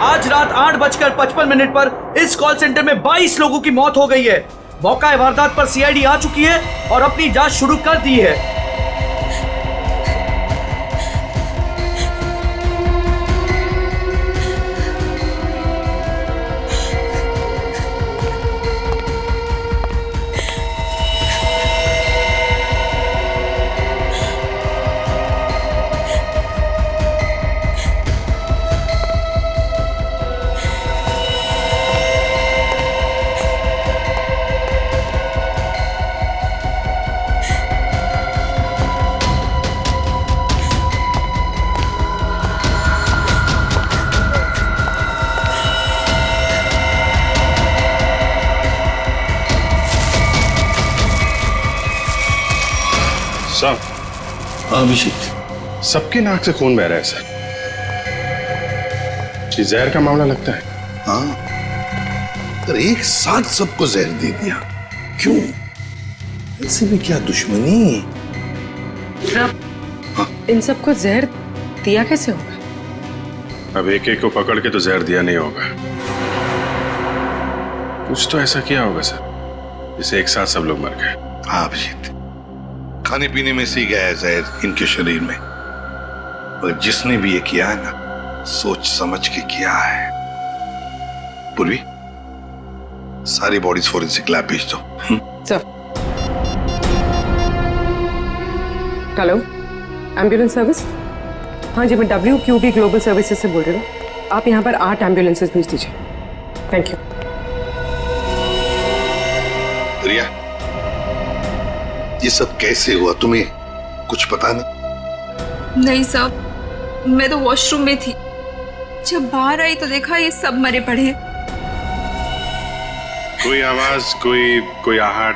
आज रात 8:55 पर इस कॉल सेंटर में 22 लोगों की मौत हो गई है। मौका वारदात पर सीआईडी आ चुकी है और अपनी जांच शुरू कर दी है। अभिषेक, सबकी नाक से खून बह रहा है सर। ये जहर का मामला लगता है। हाँ, पर एक साथ सबको जहर दे दिया, क्यों? ऐसे भी क्या दुश्मनी? इन सबको जहर दिया कैसे होगा? अब एक एक को पकड़ के तो जहर दिया नहीं होगा। कुछ तो ऐसा किया होगा सर, जिससे एक साथ सब लोग मर गए। हाँ अभिषेक, खाने पीने में से गया है जहर इनके शरीर में। और जिसने भी ये किया है ना, सोच समझ के किया है। पूर्वी, सारी बॉडीज फोरेंसिक लैब भेज दो। सर। Hello, ambulance service? हाँ जी, मैं WQB ग्लोबल सर्विसेज से बोल रही हूँ। आप यहाँ पर 8 एम्बुलेंसेज भेज दीजिए। Thank you. रिया, ये सब कैसे हुआ, तुम्हें कुछ पता नहीं? नहीं साहब, मैं तो वॉशरूम में थी। जब बाहर आई तो देखा ये सब मरे पड़े हैं। कोई आवाज, कोई आहट,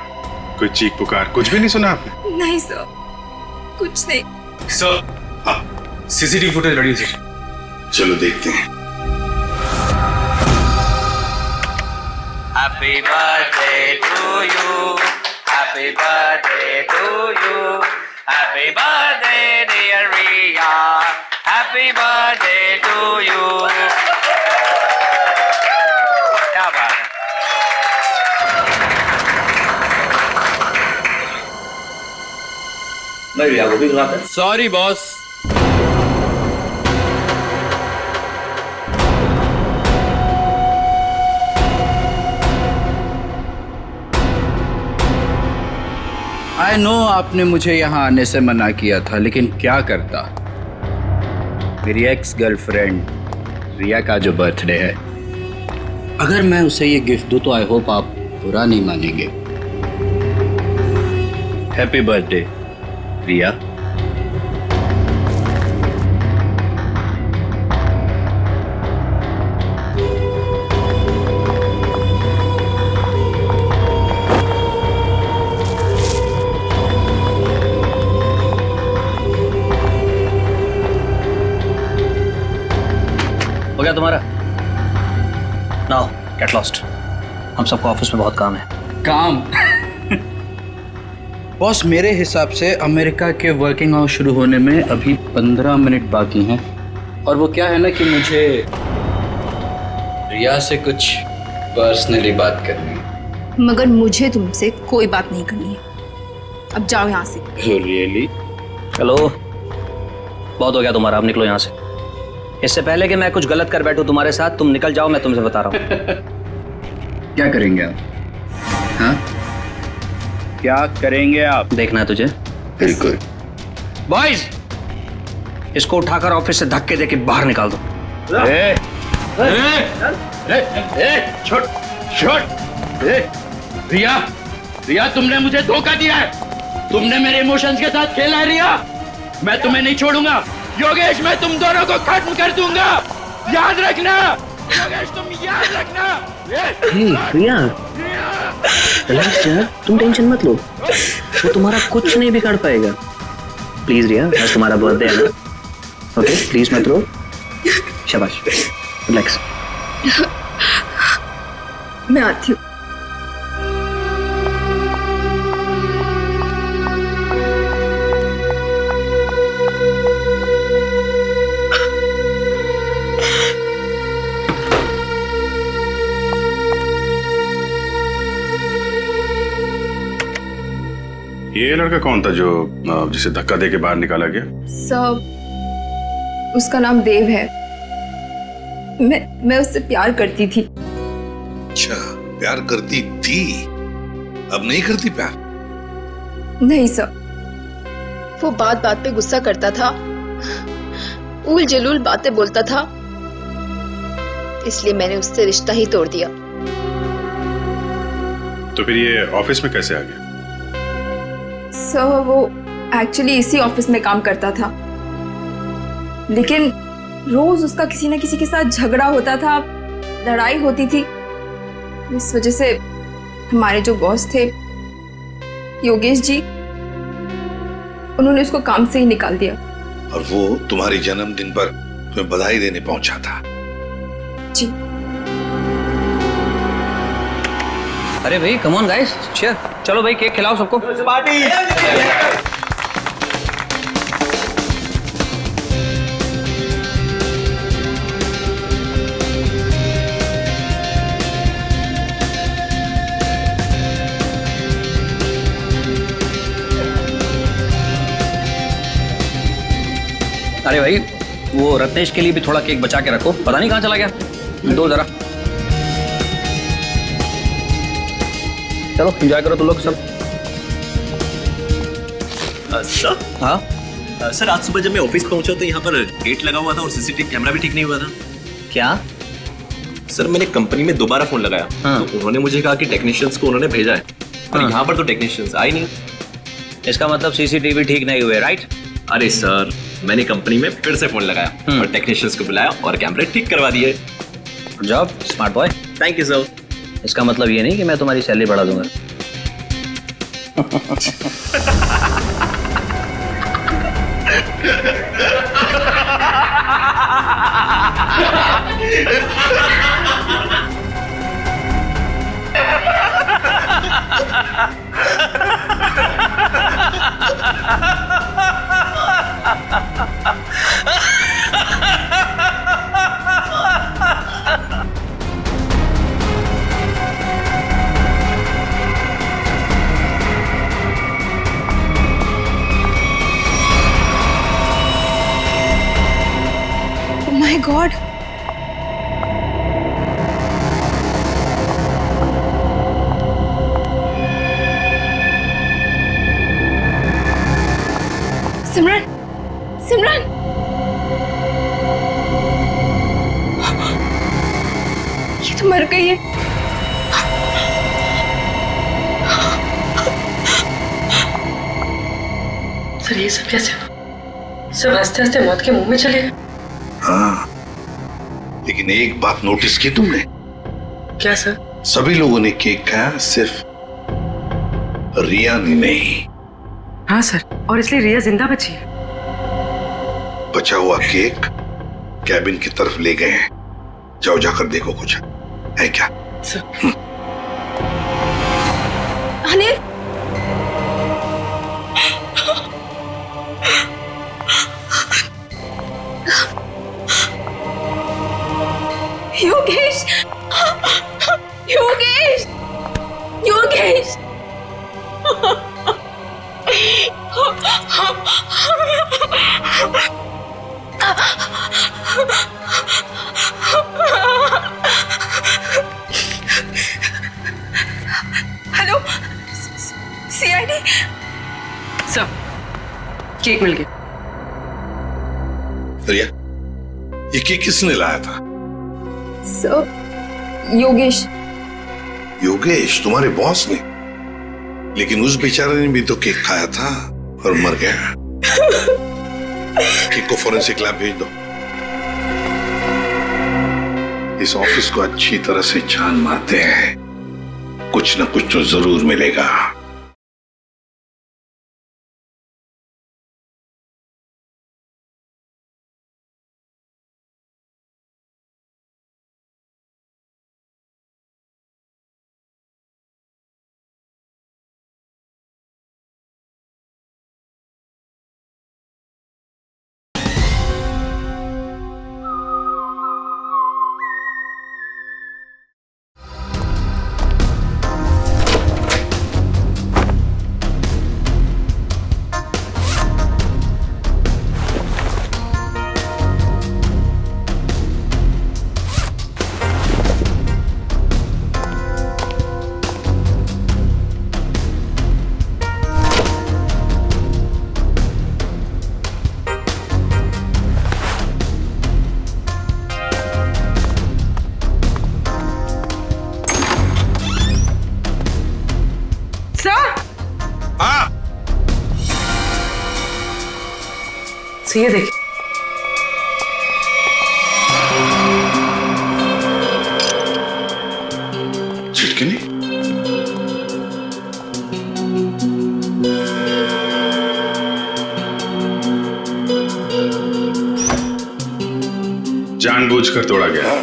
कोई चीख पुकार, कुछ भी नहीं सुना आपने? नहीं सर, कुछ नहीं। सर, हाँ, CCTV फुटेज रेडी है। चलो देखते हैं। Happy birthday to you. Happy birthday to you. Happy birthday dear Riya. Happy birthday to you. क्या बात है? नहीं रिया को भी खिलाते। Sorry boss. आई नो आपने मुझे यहाँ आने से मना किया था, लेकिन क्या करता। मेरी एक्स गर्लफ्रेंड रिया का जो बर्थडे है, अगर मैं उसे ये गिफ्ट दूँ तो आई होप आप बुरा नहीं मानेंगे। हैप्पी बर्थडे रिया। हो गया तुम्हारा? Now get lost. हम सबको ऑफिस में बहुत काम है। काम? बॉस, मेरे हिसाब से अमेरिका के वर्किंग आवर्स शुरू होने में अभी 15 मिनट बाकी हैं। और वो क्या है ना कि मुझे रिया से कुछ पर्सनली बात करनी है। मगर मुझे तुमसे कोई बात नहीं करनी है। अब जाओ यहाँ से। रियली? हेलो, बहुत हो गया तुम्हारा, अब निकलो यहाँ से। इससे पहले कि मैं कुछ गलत कर बैठूं तुम्हारे साथ, तुम निकल जाओ, मैं तुमसे बता रहा हूँ। क्या करेंगे आप? हाँ, क्या करेंगे आप? देखना है तुझे? बिल्कुल। बॉयज, इसको उठाकर ऑफिस से धक्के देके बाहर निकाल दो। छोड़ छोड़। रिया, रिया तुमने मुझे धोखा दिया है। तुमने मेरे इमोशंस के साथ खेला है रिया। मैं तुम्हें नहीं छोड़ूंगा। योगेश, मैं तुम दोनों को खत्म कर दूंगा, याद रखना। योगेश, तुम याद रखना। रिया, रिलैक्स यार, तुम टेंशन मत लो। वो तुम्हारा कुछ नहीं बिगाड़ पाएगा। प्लीज रिया, आज तुम्हारा बर्थडे है ना? ओके, प्लीज मत रो। शाबाश, रिलैक्स। मैं आती हूँ। ये लड़का कौन था जो जिसे धक्का दे के बाहर निकाला गया? सर उसका नाम देव है। मैं उससे प्यार करती थी। अच्छा, प्यार करती थी, अब नहीं करती प्यार? नहीं सर, वो बात बात पे गुस्सा करता था, उल जलूल बातें बोलता था, इसलिए मैंने उससे रिश्ता ही तोड़ दिया। तो फिर ये ऑफिस में कैसे आ गया? सर वो एक्चुअली इसी ऑफिस में काम करता था, लेकिन रोज उसका किसी न किसी के साथ झगड़ा होता था, लड़ाई होती थी। इस वजह से हमारे जो बॉस थे योगेश जी, उन्होंने उसको काम से ही निकाल दिया। और वो तुम्हारे जन्मदिन पर तुम्हें बधाई देने पहुंचा था? जी। अरे भाई कम ऑन गाइस, चीयर, चलो भाई केक खिलाओ सबको। पार्टी। अरे भाई वो रत्नेश के लिए भी थोड़ा केक बचा के रखो, पता नहीं कहाँ चला गया। दो जरा, चलो एंजॉय करो तुम लोग सब। सर, हाँ सर आज सुबह जब मैं ऑफिस पहुंचा तो यहाँ पर गेट लगा हुआ था और सीसीटीवी कैमरा भी ठीक नहीं हुआ था। क्या? सर मैंने कंपनी में दोबारा फोन लगाया, हाँ। तो उन्होंने मुझे कहा कि टेक्नीशियंस को उन्होंने भेजा है, और हाँ। यहाँ पर तो टेक्नीशियंस आए नहीं। इसका मतलब सीसीटीवी ठीक नहीं हुए, राइट? अरे सर मैंने कंपनी में फिर से फोन लगाया और टेक्नीशियंस को बुलाया और कैमरे ठीक करवा दिए। Job smart boy. Thank you sir. इसका मतलब ये नहीं कि मैं तुम्हारी सैलरी बढ़ा दूंगा। Oh my God! सिमरन, सिमरन! ये तो मर गई है। सर ये सब कैसे हुआ? सब हंसते हंसते मौत के मुंह में चले गए। हाँ, लेकिन एक बात नोटिस की तुमने? क्या सर? सभी लोगों ने केक खाया, सिर्फ रिया ने नहीं। हाँ सर, और इसलिए रिया जिंदा बची है। बचा हुआ केक कैबिन की तरफ ले गए हैं, जाओ जाकर देखो कुछ है क्या। Anil, Yogesh, Yogesh, Yogesh! Hello, CID. Sir cake मिल गया। रिया, ये केक किसने लाया था? सर योगेश। योगेश, तुम्हारे बॉस ने? लेकिन उस बेचारे ने भी तो केक खाया था और मर गया। केक को फोरेंसिक लैब भेज दो। इस ऑफिस को अच्छी तरह से छान मारते हैं, कुछ न कुछ तो जरूर मिलेगा। से ये देखिए, छिटकिनी? जानबूझकर तोड़ा गया।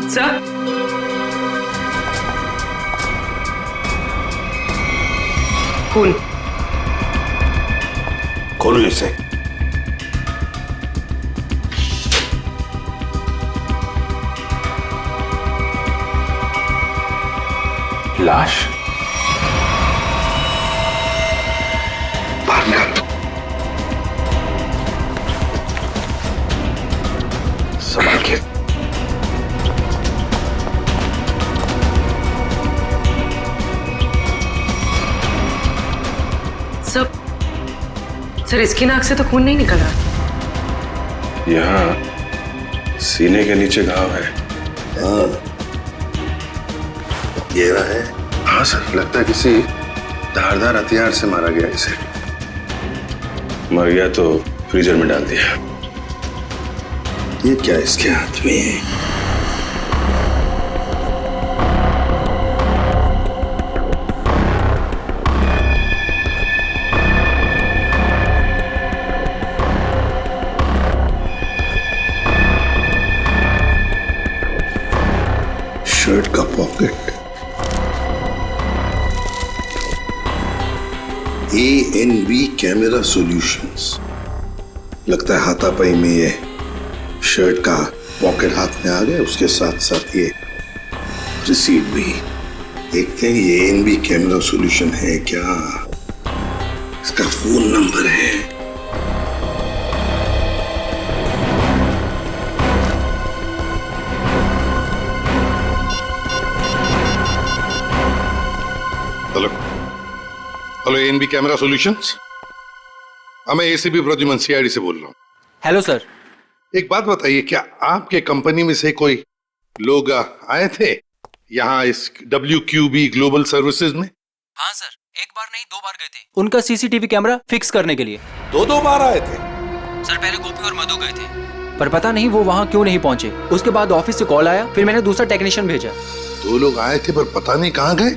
सर खून। खोलो इसे। लाश? बाहर निकाल। संभाल के। सर इसकी नाक से तो खून नहीं निकल रहा। यहाँ सीने के नीचे घाव है। गहरा है? हाँ सर, लगता है किसी धारदार हथियार से मारा गया इसे। मर गया तो फ्रीजर में डाल दिया। ये क्या इसके हाथ में है? शर्ट का पॉकेट। ANV camera solutions. लगता है हाथापाई में ये शर्ट का पॉकेट हाथ में आ गया, उसके साथ साथ ये रिसीट भी। देखते हैं ये ANV कैमरा सॉल्यूशन है क्या। इसका फोन नंबर है। Hello hello, ANV camera solutions. मैं ACP प्रद्युमन CID से बोल रहा हूँ। Hello sir. एक बात बताइए, क्या आपके कंपनी में से कोई लोग आए थे यहाँ इस WQB ग्लोबल सर्विसेज में? हाँ सर, एक बार नहीं 2 बार गए थे उनका CCTV कैमरा फिक्स करने के लिए। दो बार आए थे? सर पहले गोपी और मधु गए थे, पर पता नहीं वो वहाँ क्यों नहीं पहुँचे। उसके बाद ऑफिस से कॉल आया, फिर मैंने दूसरा टेक्नीशियन भेजा। 2 लोग आए थे पर पता नहीं कहाँ गए।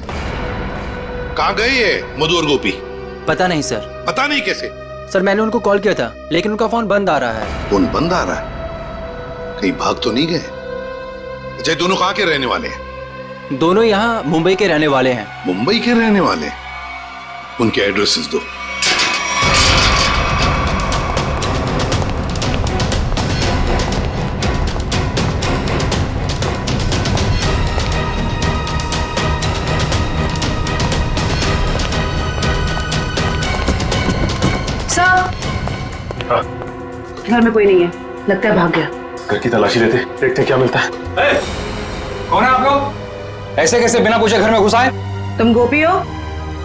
कहाँ गए ये मधु और गोपी? पता नहीं सर। पता नहीं कैसे? सर मैंने उनको कॉल किया था, लेकिन उनका फोन बंद आ रहा है। फोन बंद आ रहा है? कहीं भाग तो नहीं गए? अच्छा, दोनों कहाँ के रहने वाले हैं? दोनों यहाँ मुंबई के रहने वाले हैं। मुंबई के रहने वाले? उनके एड्रेसेस दो। घर में कोई नहीं है, लगता है भाग गया। घर की तलाशी लेते, देखते क्या मिलता है। कौन है आप लोग? ऐसे कैसे बिना पूछे घर में घुस आए? तुम गोपी हो?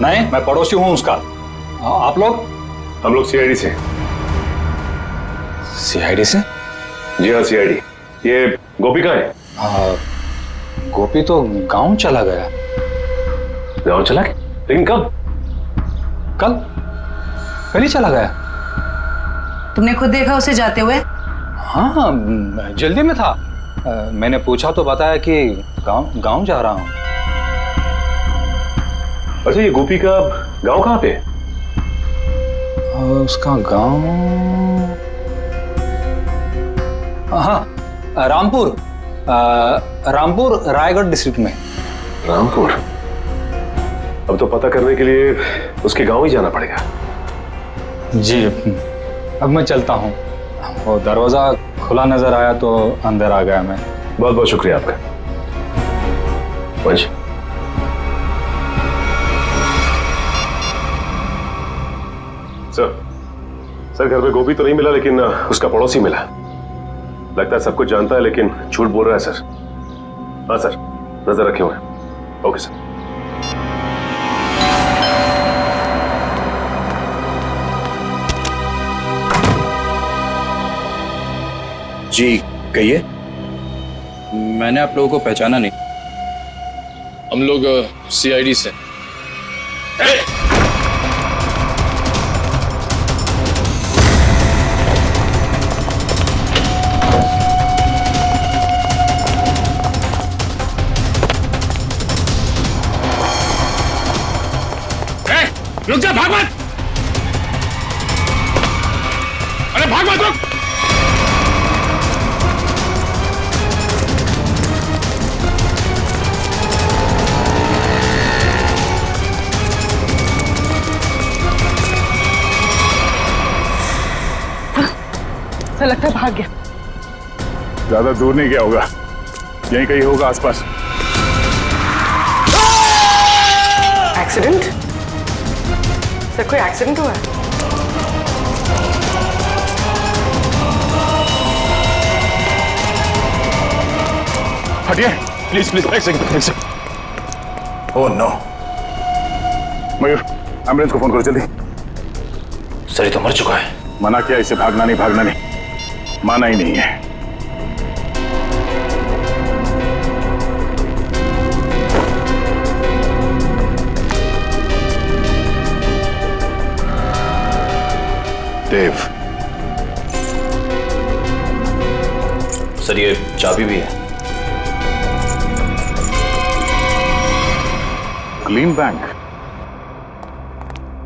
नहीं, मैं पड़ोसी हूँ उसका। आप लोग? हम लोग CID से। CID से? जी हाँ, CID। ये गोपी कहाँ है? गोपी तो गांव चला गया। गाँव चला गया? लेकिन कब? कल ही चला गया। तुमने खुद देखा उसे जाते हुए? हाँ, जल्दी में था। मैंने पूछा तो बताया कि गांव जा रहा हूँ। अच्छा, ये गोपी का गांव कहाँ पे? उसका गांव, हाँ, रामपुर रायगढ़ डिस्ट्रिक्ट में। रामपुर? अब तो पता करने के लिए उसके गांव ही जाना पड़ेगा। जी, अब मैं चलता हूँ। वो दरवाजा खुला नजर आया तो अंदर आ गया मैं। बहुत बहुत शुक्रिया आपका। वंश, सर घर में गोपी तो नहीं मिला, लेकिन उसका पड़ोसी मिला। लगता है सब कुछ जानता है, लेकिन झूठ बोल रहा है सर। हाँ सर, नजर रखे हुए। Okay sir. जी कहिए। मैंने आप लोगों को पहचाना नहीं। हम लोग CID से। रुक जा, भाग मत। अरे भाग मत, रुक। सर लगता है भाग गया। ज्यादा दूर नहीं गया होगा, यहीं कहीं होगा आसपास। एक्सीडेंट? सर कोई एक्सीडेंट हुआ है? हटिए प्लीज प्लीज, एक second. Oh no. Mayur, ambulance को फोन करो जल्दी। सर ये तो मर चुका है। मना किया इसे, भागना नहीं, माना ही नहीं है। देव, सर ये चाबी भी है। Clean bank.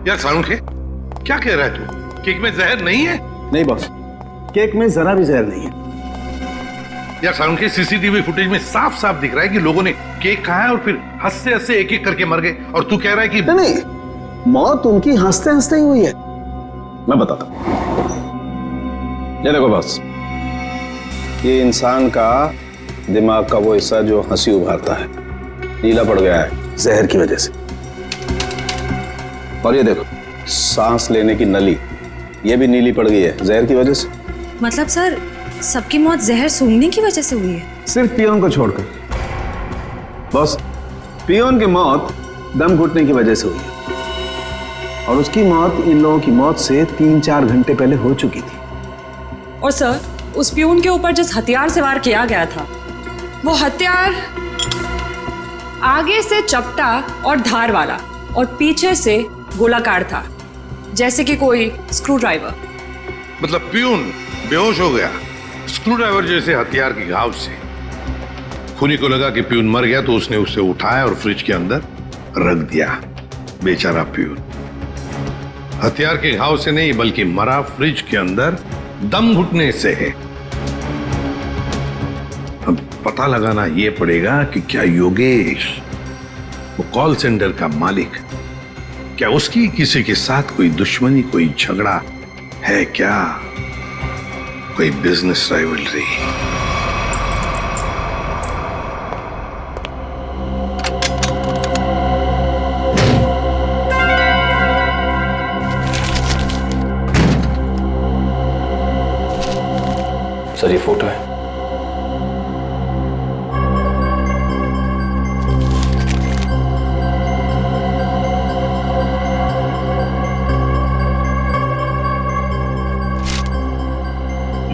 यार सालुंखे, क्या कह रहा है तू? केक में जहर नहीं है? नहीं बॉस, केक में जरा भी जहर नहीं है। यार सालुंखे, सीसीटीवी फुटेज में साफ साफ दिख रहा है कि लोगों ने केक खाया और फिर हंसते हंसते एक एक करके मर गए, और तू कह रहा है कि नहीं, मौत उनकी हंसते हंसते ही हुई है। मैं बताता हूं। ये देखो बॉस, ये इंसान का दिमाग का वो हिस्सा जो हंसी उभारता है, नीला पड़ गया है जहर की वजह से। और ये देखो, सांस लेने की नली, ये भी नीली पड़ गई है जहर की वजह से। मतलब सर, सबकी मौत जहर सूंघने की वजह से हुई है? सिर्फ पियोन को छोड़कर। बॉस, पियोन की मौत दम घुटने की वजह से हुई है, और उसकी मौत इन लोगों की मौत से 3-4 घंटे पहले हो चुकी थी। और सर, उस पियून के ऊपर जिस हथियार से वार किया गया था, वो हथियार आगे से चपटा और धार वाला और पीछे से गोलाकार था, जैसे कि कोई स्क्रू ड्राइवर। मतलब प्यून बेहोश हो गया स्क्रू ड्राइवर जैसे हथियार के घाव से। खूनी को लगा कि प्यून मर गया तो उसने उसे उठाया और फ्रिज के अंदर रख दिया। बेचारा प्यून हथियार के घाव से नहीं, बल्कि मरा फ्रिज के अंदर दम घुटने से है। अब पता लगाना यह पड़ेगा कि क्या योगेश, वो कॉल सेंटर का मालिक, क्या उसकी किसी के साथ कोई दुश्मनी, कोई झगड़ा है क्या, कोई बिजनेस राइवलरी? सर ये फोटो है।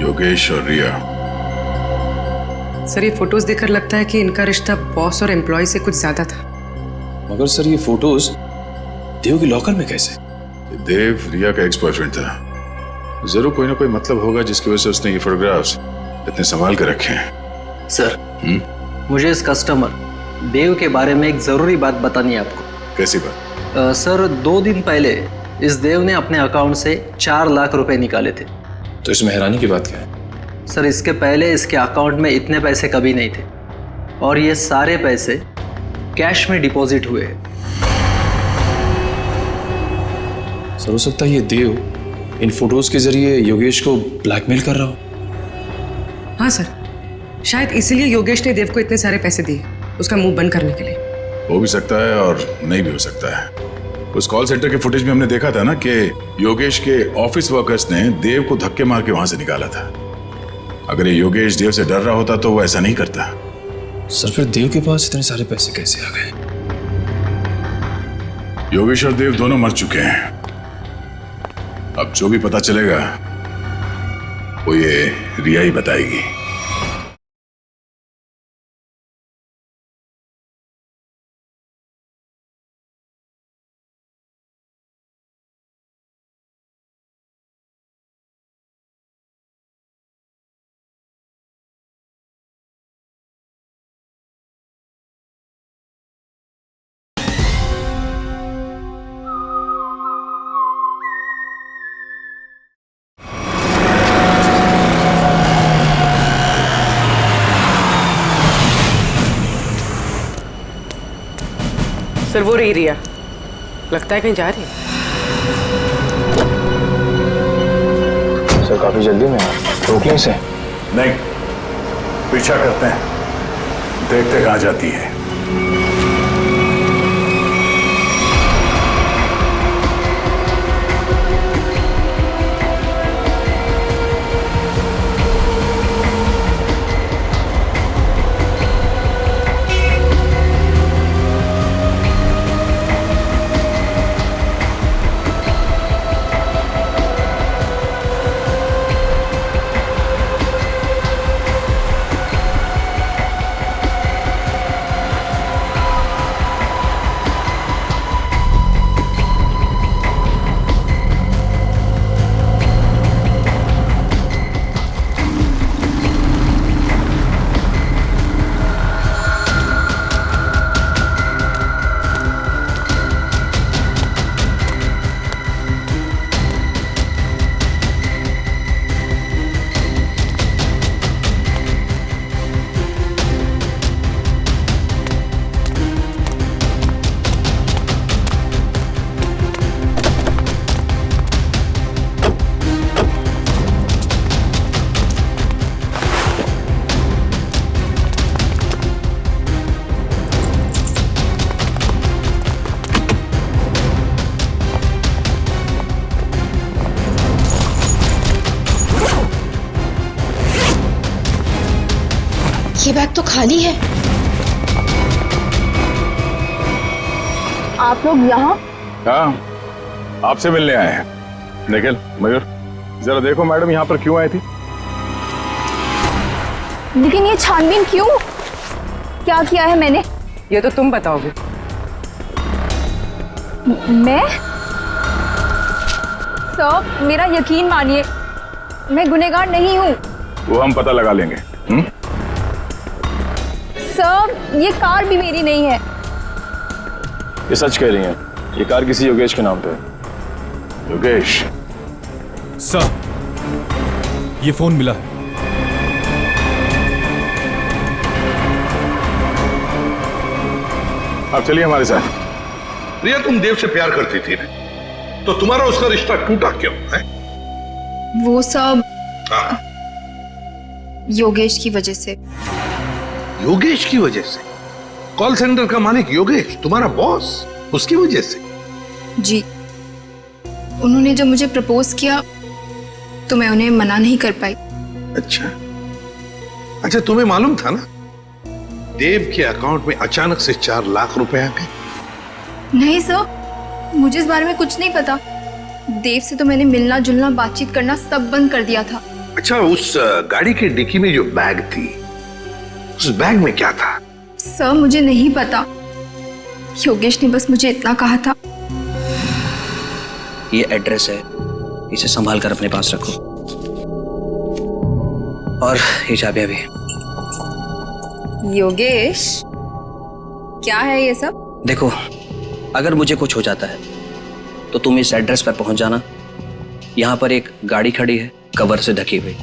योगेश और रिया। सर ये फोटोज देखकर लगता है कि इनका रिश्ता बॉस और एम्प्लॉय से कुछ ज्यादा था। मगर सर ये फोटोज देव की लॉकर में कैसे? देव रिया का एक्स बॉयफ्रेंड था, जरूर कोई ना कोई मतलब होगा जिसकी वजह से उसने ये फोटोग्राफ्स इतने संभाल कर रखे हैं। सर, मुझे इस कस्टमर देव के बारे में एक जरूरी बात बतानी है आपको। कैसी बात? सर 2 दिन पहले इस देव ने अपने अकाउंट से 4 लाख रुपए निकाले थे। तो इसमें हैरानी की बात क्या है? सर इसके पहले इसके अकाउंट में इतने पैसे कभी नहीं थे, और ये सारे पैसे कैश में डिपॉजिट हुए हैं। सर हो सकता है ये देव इन फोटोज के जरिए योगेश को ब्लैकमेल कर रहा हो। हाँ सर, शायद इसीलिए योगेश ने देव को इतने सारे पैसे दिए, उसका मुंह बंद करने के लिए। हो भी सकता है और नहीं भी हो सकता है। उस कॉल सेंटर के फुटेज में हमने देखा था ना कि योगेश के ऑफिस वर्कर्स ने देव को धक्के मार के वहां से निकाला था। अगर ये योगेश देव से डर रहा होता तो वो ऐसा नहीं करता। सर फिर देव के पास इतने सारे पैसे कैसे आ गए? योगेश और देव दोनों मर चुके हैं। अब जो भी पता चलेगा वो ये रिया ही बताएगी। सर वो रही रिया, लगता है कहीं जा रही है। सर काफी जल्दी में रोक लें इसे। नहीं, पीछा करते हैं, देखते कहाँ जाती है। ये बैग तो खाली है। आप लोग यहाँ? हाँ, आपसे मिलने आए हैं। निखिल, मयूर, जरा देखो मैडम यहाँ पर क्यों आई थी? लेकिन ये छानबीन क्यों? क्या किया है मैंने? ये तो तुम बताओगे। मैं? सर, मेरा यकीन मानिए, मैं गुनहगार नहीं हूँ। वो हम पता लगा लेंगे। सर, ये कार भी मेरी नहीं है। ये सच कह रही हैं, ये कार किसी योगेश के नाम पे है। योगेश? सर, ये फोन मिला है। आप चलिए हमारे साथ। रिया, तुम देव से प्यार करती थी ना, तो तुम्हारा उसका रिश्ता टूटा क्यों है? वो सब योगेश की वजह से। योगेश की वजह से? कॉल सेंटर का मालिक योगेश, तुम्हारा बॉस, उसकी वजह से? जी, उन्होंने जब मुझे प्रपोज किया तो मैं उन्हें मना नहीं कर पाई। अच्छा, तुम्हें मालूम था ना देव के अकाउंट में अचानक से 4 लाख रुपए आ गए? नहीं सर, मुझे इस बारे में कुछ नहीं पता। देव से तो मैंने मिलना जुलना बातचीत करना सब बंद कर दिया था। अच्छा, उस गाड़ी के डिक्की में जो बैग थी, उस बैग में क्या था? सर, मुझे नहीं पता। योगेश ने बस मुझे इतना कहा था। ये एड्रेस है, इसे संभाल कर अपने पास रखो। और ये चाबियां भी। योगेश, क्या है ये सब? देखो, अगर मुझे कुछ हो जाता है तो तुम इस एड्रेस पर पहुंच जाना। यहाँ पर एक गाड़ी खड़ी है, कवर से ढकी हुई।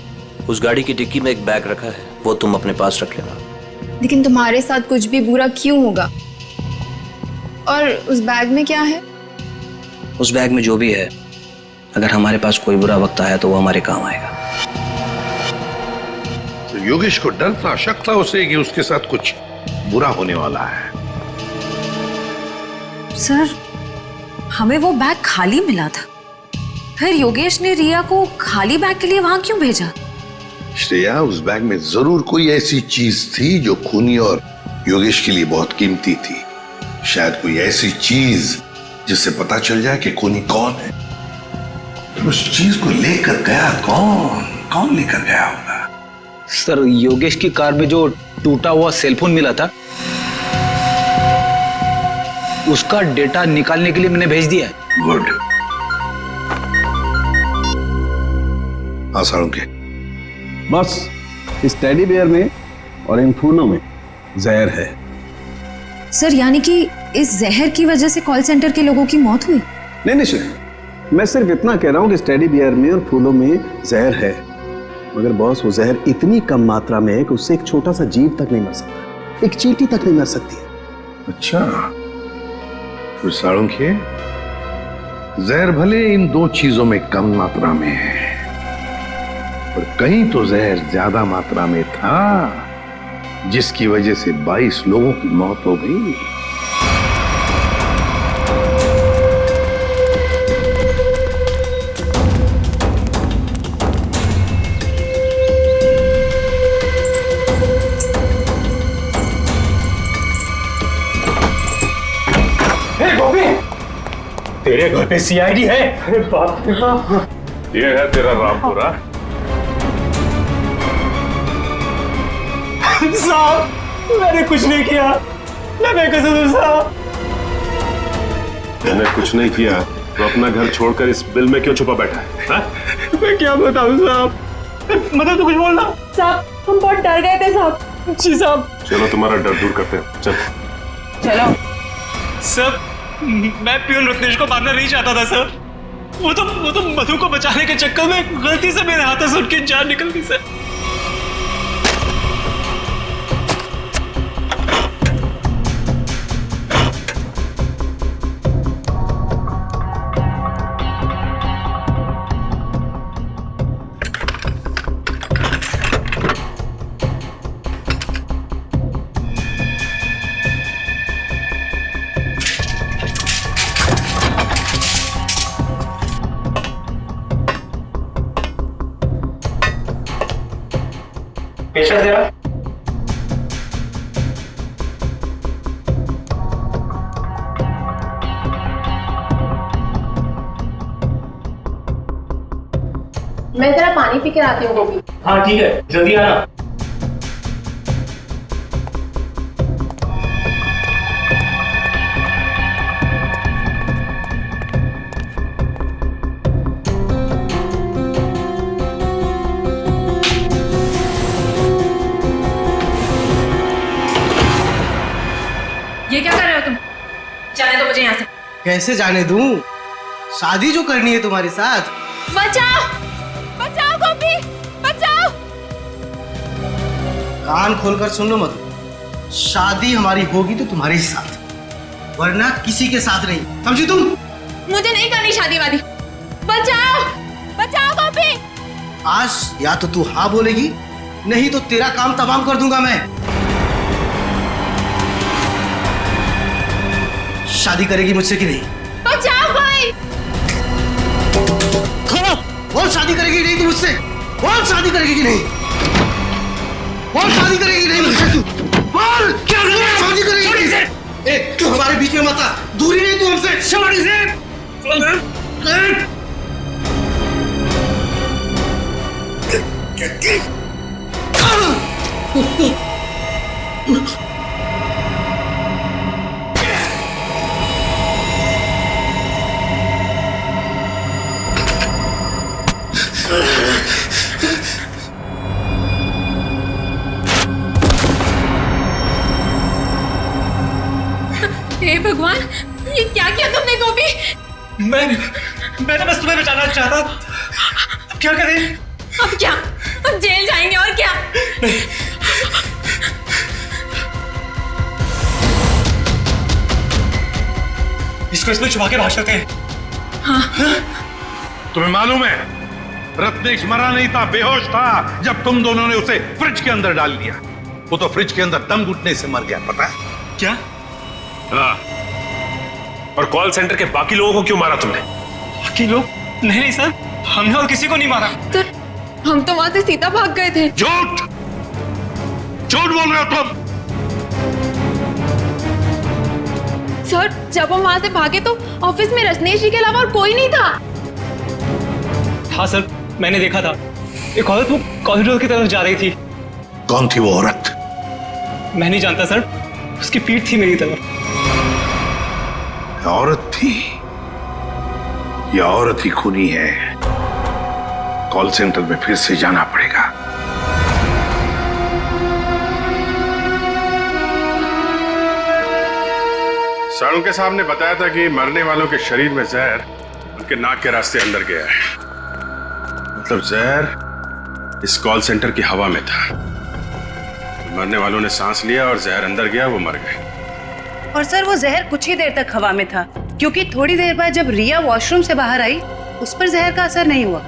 उस गाड़ी की डिक्की में एक बैग रखा है, वो तुम अपने पास रख लेना। लेकिन तुम्हारे साथ कुछ भी बुरा क्यों होगा? और उस बैग में क्या है? उस बैग में जो भी है, अगर हमारे पास कोई बुरा वक्त आया तो वो हमारे काम आएगा। तो योगेश को डर था, शक था उसे कि उसके साथ कुछ बुरा होने वाला है। सर, हमें वो बैग खाली मिला था, फिर योगेश ने रिया को खाली बैग के लिए वहां क्यों भेजा? श्रेया, उस बैग में जरूर कोई ऐसी चीज थी जो खूनी और योगेश के लिए बहुत कीमती थी। शायद कोई ऐसी चीज जिससे पता चल जाए कि खूनी कौन है। तो उस चीज को लेकर गया कौन लेकर गया होगा? सर, योगेश की कार में जो टूटा हुआ सेलफोन मिला था, उसका डेटा निकालने के लिए मैंने भेज दिया है। गुड। हाँ साळुंखे, बस इस टेडी बियर में और इन फूलों में जहर है। सर, यानी कि इस जहर की वजह से कॉल सेंटर के लोगों की मौत हुई? नहीं निश्चय, मैं सिर्फ इतना कह रहा हूं कि इस टेडी बियर में और फूलों में जहर है, मगर बॉस वो जहर इतनी कम मात्रा में है कि उससे एक छोटा सा जीव तक नहीं मर सकता, एक चींटी तक नहीं मर सकती है। अच्छा, तो साळुंखे, जहर भले इन दो चीजों में कम मात्रा में है, पर कहीं तो जहर ज्यादा मात्रा में था, जिसकी वजह से 22 लोगों की मौत हो गई। तेरे घर पे सीआईडी है? अरे बाप रे बाप। ये है तेरा रामपुरा। साहब मैंने कुछ नहीं किया, मैं कसम साहब। मैंने कुछ नहीं किया तो अपना घर छोड़कर इस बिल में क्यों छुपा बैठा है? हा? मैं क्या बताऊं साहब, मतलब तो कुछ बोलना। साहब हम बहुत डर गए थे साहब। जी साहब। चलो तुम्हारा डर दूर करते हैं, चल। चलो। सर मैं प्यून रत्नेश को मारना नहीं चाहता था सर, वो तो मधु को बचाने के चक्कर में गलती से मेरे हाथों से उनकी जान निकल गई सर। पेशेंट जरा। मैं जरा पानी पी कर आती हूँ गोपी। हाँ ठीक है, जल्दी आना। ये क्या कर रहे हो तुम? जाने दो मुझे यहाँ से। कैसे जाने दूं? शादी जो करनी है तुम्हारे साथ। बचाओ बचाओ गोपी बचाओ। कान खोलकर सुन लो मधु, शादी हमारी होगी तो तुम्हारे साथ, वरना किसी के साथ नहीं, समझी तुम? मुझे नहीं करनी शादी वादी। बचाओ बचाओ गोपी। आज या तो तू हाँ बोलेगी, नहीं तो तेरा काम तमाम कर दूंगा मैं। शादी करेगी मुझसे कि नहीं? बचाओ भाई। बोल शादी करेगी नहीं तू मुझसे? बोल शादी करेगी कि नहीं? बोल शादी करेगी नहीं मुझसे तू? बोल क्या शादी करेगी नहीं? ए तू हमारे बीच में मत आ, दूरी नहीं तू हमसे। शादी से हे भगवान, ये क्या किया तुमने गोपी? मैंने बस तुम्हें बचाना चाहता। अब क्या करें? अब क्या? अब जेल जाएंगे और क्या? इसको इसमें छुपा के भाग सकते हैं। हाँ। तुम्हें मालूम है रत्नेश मरा नहीं था, बेहोश था जब तुम दोनों ने उसे फ्रिज के अंदर डाल दिया। वो तो फ्रिज के अंदर दम घुटने से मर गया, पता है? क्या? हाँ। और कॉल सेंटर के बाकी लोगों को क्यों मारा तुमने? बाकी लोग? नहीं सर, हमने और किसी को नहीं मारा। सर हम तो वहां से सीधा भाग गए थे। झूठ झूठ बोल रहे हो तुम। सर जब हम वहां से भागे तो ऑफिस में रत्नेश जी के अलावा और कोई नहीं था। हाँ सर, मैंने देखा था, एक औरत वो कॉरिडोर की तरफ जा रही थी। कौन थी वो औरत? मैं नहीं जानता सर, उसकी पीठ थी मेरी तरफ। औरत थी? ये औरत ही खूनी है। कॉल सेंटर में फिर से जाना पड़ेगा। साळुंखे साहब ने बताया था कि मरने वालों के शरीर में जहर उनके नाक के रास्ते अंदर गया है। मतलब जहर इस कॉल सेंटर की हवा में था। मरने वालों ने सांस लिया और जहर अंदर गया, वो मर गए। और सर वो जहर कुछ ही देर तक हवा में था, क्योंकि थोड़ी देर बाद जब रिया वॉशरूम से बाहर आई उस पर जहर का असर नहीं हुआ।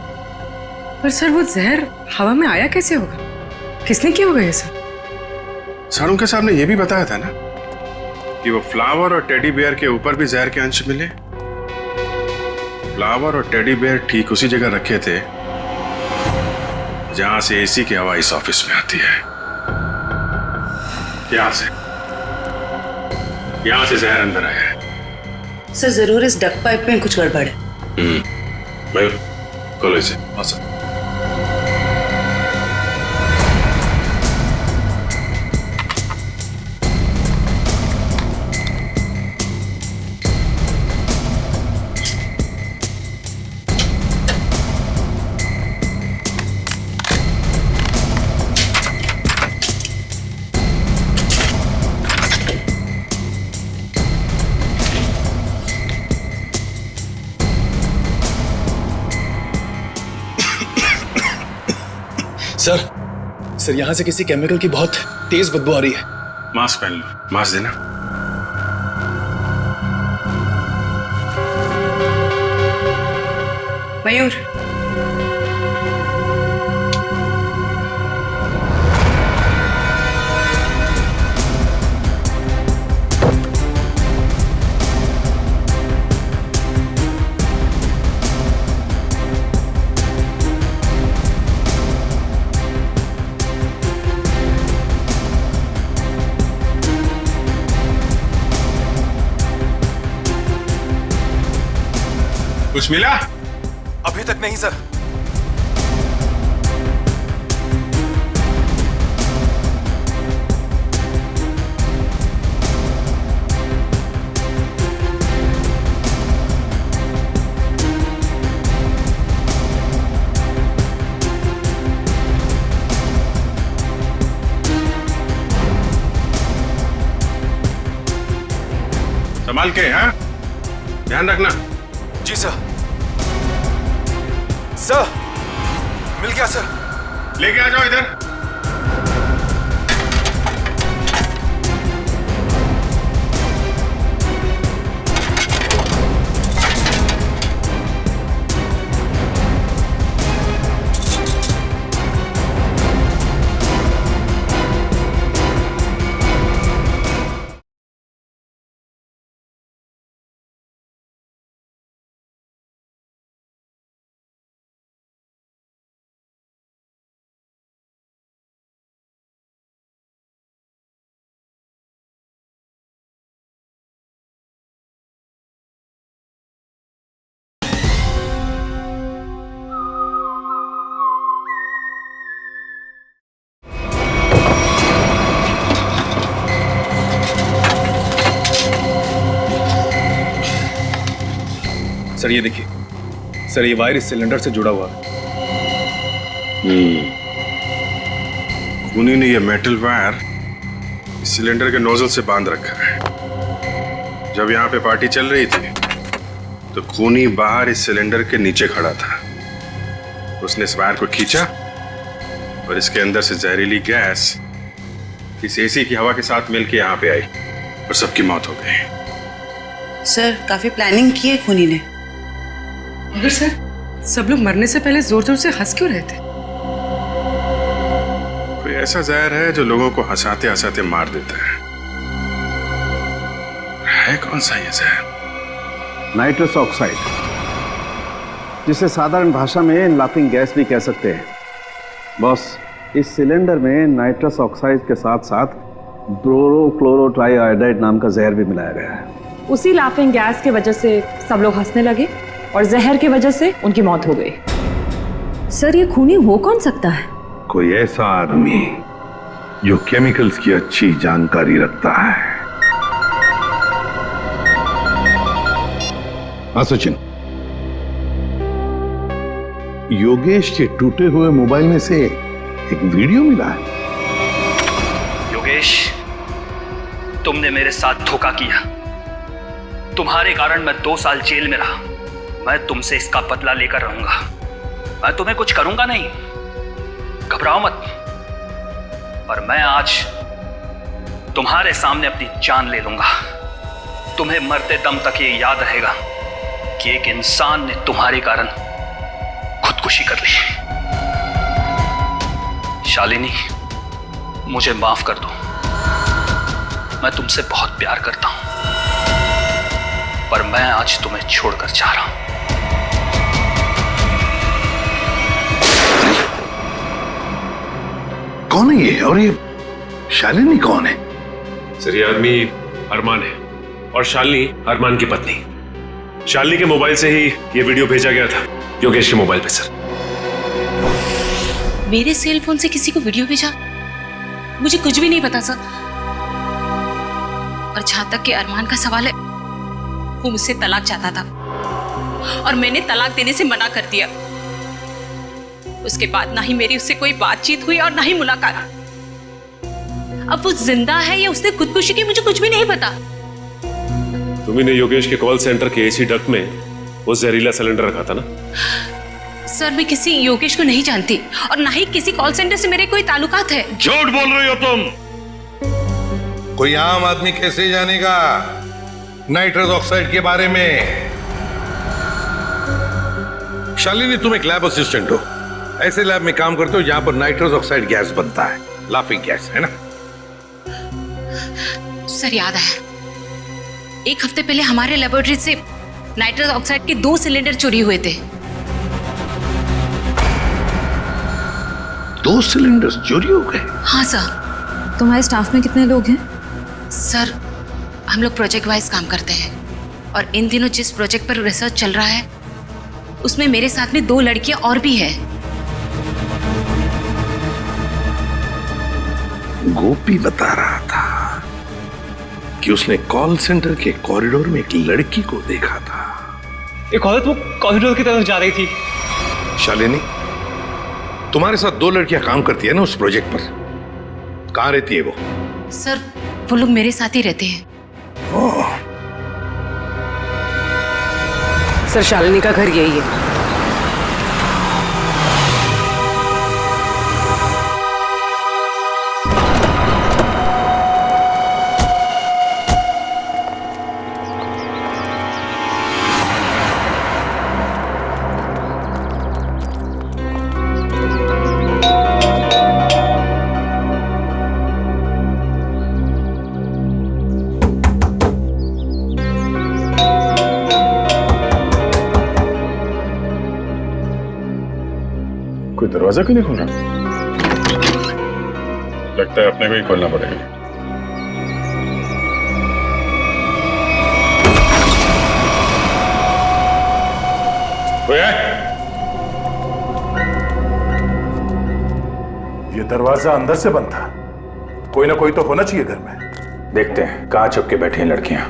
पर सर वो जहर हवा में आया कैसे होगा? किसने किया होगा ये सब? सारुंके साहब ने यह भी बताया था ना कि वो फ्लावर और टेडी बेयर के ऊपर भी जहर के अंश मिले। फ्लावर और टेडी बेयर ठीक उसी जगह रखे थे जहां से एसी की हवा इस ऑफिस में आती है। यहां से जहर अंदर आया है। सर जरूर इस डक पाइप में कुछ गड़बड़ है। मयूर खोलो इसे। हाँ सर। सर यहाँ से किसी केमिकल की बहुत तेज बदबू आ रही है। मास्क पहन लो। मास्क देना। मयूर, कुछ मिला? अभी तक नहीं सर। संभाल के, हाँ? ध्यान रखना। जी सर। सर मिल गया सर। लेके आ जाओ इधर। सर ये देखिए, सर ये वायर इस सिलेंडर से जुड़ा हुआ है। खूनी ने ये मेटल वायर इस सिलेंडर के नोजल से बांध रखा है। जब यहाँ पे पार्टी चल रही थी तो खूनी बाहर इस सिलेंडर के नीचे खड़ा था। उसने इस वायर को खींचा और इसके अंदर से जहरीली गैस इस एसी की हवा के साथ मिलकर यहाँ पे आई और सबकी मौत हो गई। सर काफी प्लानिंग की है खूनी ने। मगर सर सब लोग मरने से पहले जोर जोर से हंस क्यों रहे थे? कोई ऐसा जहर है जो लोगों को हंसाते हंसाते मार देता है कौन सा ये जहर? नाइट्रस ऑक्साइड, जिसे साधारण भाषा में लाफिंग गैस भी कह सकते हैं। बॉस, इस सिलेंडर में नाइट्रस ऑक्साइड के साथ साथ ब्रोरोक्लोरोट्राइआयोडाइड नाम का जहर भी मिलाया गया है। उसी लाफिंग गैस की वजह से सब लोग हंसने लगे और जहर की वजह से उनकी मौत हो गई। सर ये खूनी हो कौन सकता है? कोई ऐसा आदमी जो केमिकल्स की अच्छी जानकारी रखता है। हाँ सचिन, योगेश के टूटे हुए मोबाइल में से एक वीडियो मिला है। योगेश, तुमने मेरे साथ धोखा किया। तुम्हारे कारण मैं 2 साल जेल में रहा। मैं तुमसे इसका बदला लेकर रहूंगा। मैं तुम्हें कुछ करूंगा नहीं, घबराओ मत। पर मैं आज तुम्हारे सामने अपनी जान ले लूंगा। तुम्हें मरते दम तक ये याद रहेगा कि एक इंसान ने तुम्हारे कारण खुदकुशी कर ली। शालिनी, मुझे माफ कर दो। मैं तुमसे बहुत प्यार करता हूं, पर मैं आज तुम्हें छोड़कर जा रहा हूं। कौन है ये? और ये शालिनी कौन है? सर, ये आदमी अरमान है और शालिनी अरमान की पत्नी। शालिनी के मोबाइल से ही ये वीडियो भेजा गया था योगेश के मोबाइल पे। सर, मेरे सेल फोन से किसी को वीडियो भेजा? मुझे कुछ भी नहीं पता सर। और जहां तक कि अरमान का सवाल है, वो मुझसे तलाक चाहता था और मैंने तलाक देने से मना कर दिया। उसके बाद ना ही मेरी उससे कोई बातचीत हुई और ना ही मुलाकात। अब वो जिंदा है या उसने खुदकुशी की, मुझे कुछ भी नहीं पता। तुम्ही ने योगेश के कॉल सेंटर के एसी डक्ट में वो जहरीला सिलेंडर रखा था ना? सर, मैं किसी योगेश को नहीं जानती और ना ही किसी कॉल सेंटर से मेरे कोई ताल्लुकात है। झूठ बोल रही हो तुम। कोई आम आदमी कैसे जानेगा नाइट्रस ऑक्साइड के बारे में? शालिनी, तुम एक लैब असिस्टेंट हो। ऐसे लैब में काम करते हो जहां पर नाइट्रस ऑक्साइड गैस बनता है, लाफिंग गैस, है ना? सर, याद है, एक हफ्ते पहले हमारे लेबोरेटरी से नाइट्रस ऑक्साइड के 2 सिलेंडर चोरी हुए थे। 2 सिलेंडर्स चोरी हो गए? हाँ सर। तुम्हारे स्टाफ में कितने लोग हैं? सर, हम लोग प्रोजेक्ट वाइज काम करते हैं और इन दिनों जिस प्रोजेक्ट पर रिसर्च चल रहा है उसमें मेरे साथ में 2 लड़कियां और भी है। गोपी बता रहा था कि उसने कॉल सेंटर के कॉरिडोर में एक लड़की को देखा था। एक औरत वो कॉरिडोर की तरफ जा रही थी। शालिनी, तुम्हारे साथ 2 लड़कियां काम करती है ना उस प्रोजेक्ट पर? कहां रहती है वो? सर, वो लोग मेरे साथ ही रहते हैं। सर, शालिनी का घर यही है। कोई दरवाजा क्यों नहीं खोल रहा? लगता है अपने को ही खोलना पड़ेगा। कोई है? ये दरवाजा अंदर से बंद था। कोई ना कोई तो होना चाहिए घर में। देखते हैं कहां छुप के बैठी हैं लड़कियां।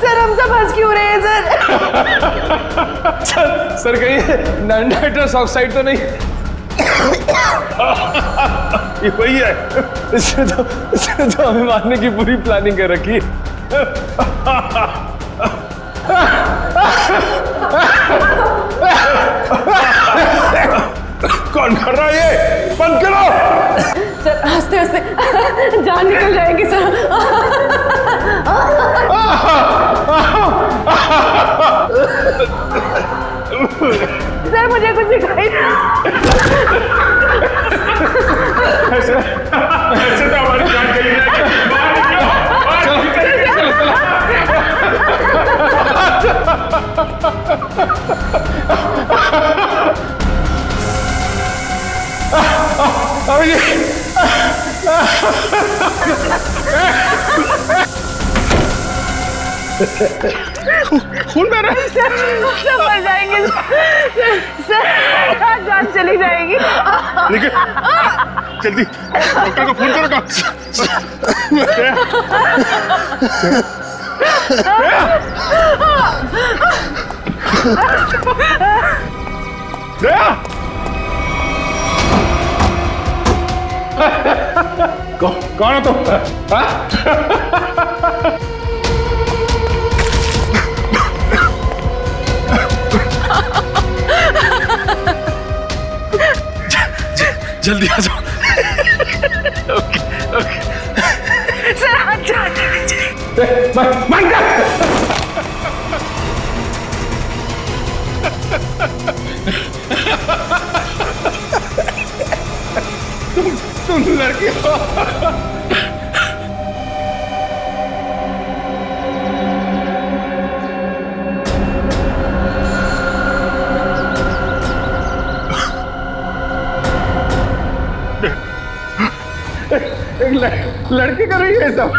सर, हम सब हंस क्यों रहे हैं सर? सर कहीं नाइट्रस ऑक्साइड तो नहीं? ये वही है। इसने तो हमें मारने की पूरी प्लानिंग कर रखी है। कौन कर रहा है ये? बंद करो। सर, हंसते हंसते जान निकल जाएगी सर। सर, मुझे कुछ दिखाई ऐसे तो हमारी जान चली जाएगी। खून बह रहा है। सब मर जाएंगे सर, जान चली जाएगी। निकल जल्दी, डॉक्टर को फोन करो। कौन हो तुम? जल्दी आ जाओ। ओके ओके सर हाथ जाने दीजिए। तुम लड़की हो। एक लड़की कर रही है सब।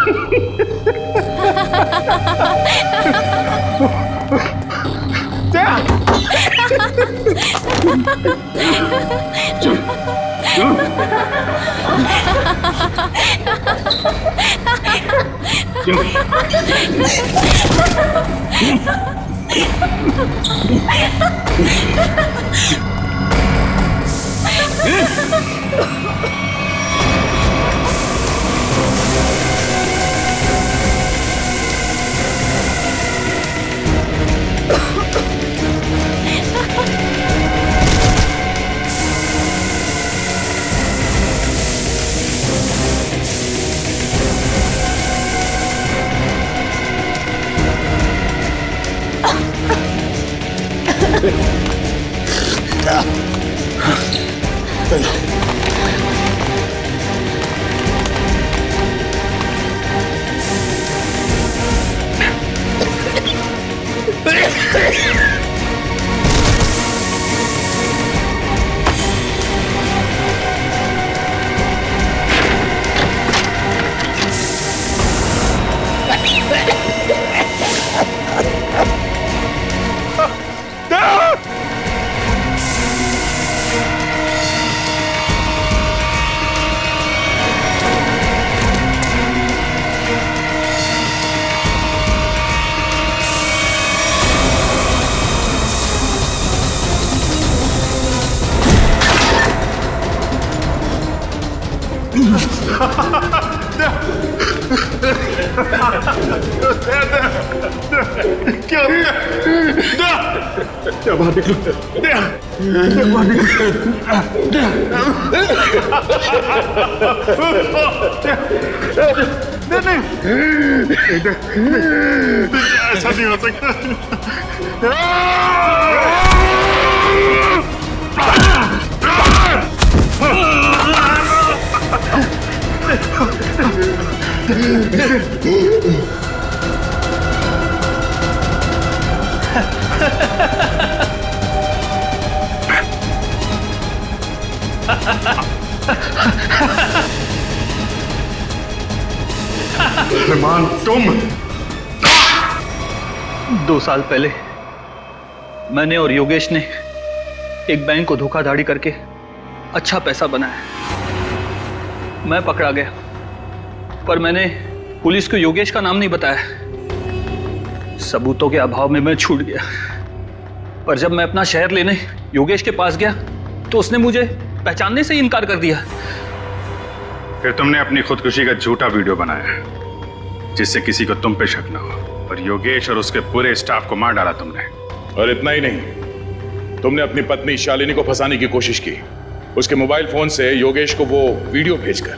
क्या बाहर निकलो, बाहर निकलो। ऐसा नहीं हो सकता। रहमान तुम 2 साल पहले मैंने और योगेश ने एक बैंक को धोखाधड़ी करके अच्छा पैसा बनाया। मैं पकड़ा गया, पर मैंने पुलिस को योगेश का नाम नहीं बताया। सबूतों के अभाव में मैं छूट गया। पर जब मैं अपना शहर लेने योगेश के पास गया तो उसने मुझे पहचानने से ही इनकार कर दिया। फिर तुमने अपनी खुदकुशी का झूठा वीडियो बनाया जिससे किसी को तुम पे शक न हो, और योगेश और उसके पूरे स्टाफ को मार डाला तुमने। और इतना ही नहीं, तुमने अपनी पत्नी शालिनी को फंसाने की कोशिश की, उसके मोबाइल फोन से योगेश को वो वीडियो भेजकर।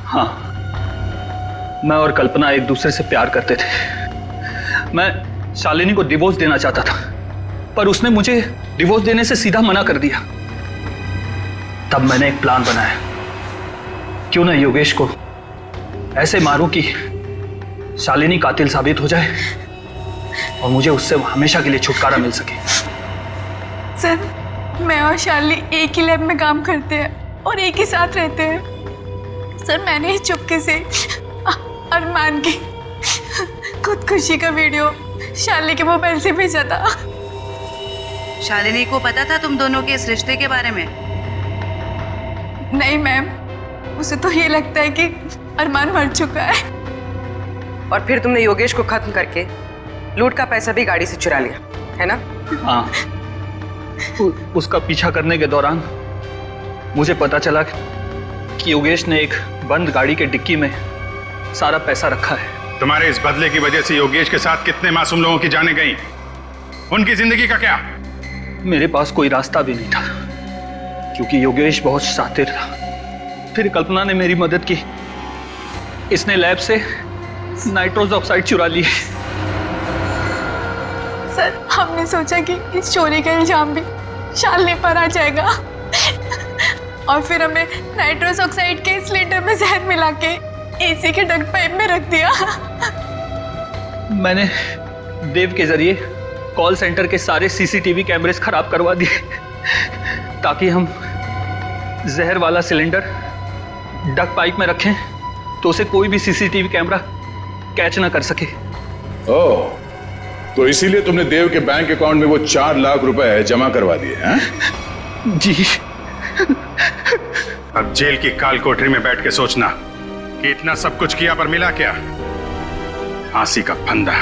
हाँ, मैं और कल्पना एक दूसरे से प्यार करते थे। मैं शालिनी को डिवोर्स देना चाहता था, पर उसने मुझे डिवोर्स देने से सीधा मना कर दिया। तब मैंने एक प्लान बनाया, क्यों ना योगेश को ऐसे मारूं कि शालिनी कातिल साबित हो जाए और मुझे उससे हमेशा के लिए छुटकारा मिल सके। सर, मैं और शालिनी एक ही लैब में काम करते हैं और एक ही साथ रहते हैं। सर, मैंने ही चुपके से अरमान की खुदकुशी का वीडियो शालिनी के मोबाइल से भेजा था। शालिनी को पता था तुम दोनों के इस रिश्ते के बारे में? नहीं मैम, उसे तो ये लगता है कि अरमान मर चुका है। और फिर तुमने योगेश को खत्म करके लूट का पैसा भी गाड़ी से चुरा लिया, है ना? हाँ, उसका पीछा करने के दौरान मुझे पता चला कि योगेश ने एक बंद गाड़ी के डिक्की में सारा पैसा रखा है। तुम्हारे इस बदले की वजह से योगेश के साथ कितने मासूम लोगों की जानें गई, उनकी जिंदगी का क्या? मेरे पास कोई रास्ता भी नहीं था क्योंकि योगेश बहुत शातिर था। फिर कल्पना ने मेरी मदद की। इसने लैब से नाइट्रोस ऑक्साइड चुरा ली। सर, हमने सोचा कि इस चोरी का इल्जाम भी शालिनी पर आ जाएगा और फिर हमने नाइट्रोस ऑक्साइड के सिलेंडर में जहर मिला के एसी के डक्ट पाइप में रख दिया। मैंने देव के जरिए कॉल सेंटर के सारे सीसीटीवी कैमरेस खराब करवा दिए ताकि हम जहर वाला सिलेंडर डक्ट पाइप में रखें तो उसे कोई भी सीसीटीवी कैमरा कैच ना कर सके। ओह, तो इसीलिए तुमने देव के बैंक अकाउंट में वो 4 लाख रुपए जमा करवा दिए हैं? जी। अब जेल की काल कोठरी में बैठ के सोचना कि इतना सब कुछ किया पर मिला क्या? फांसी का फंदा।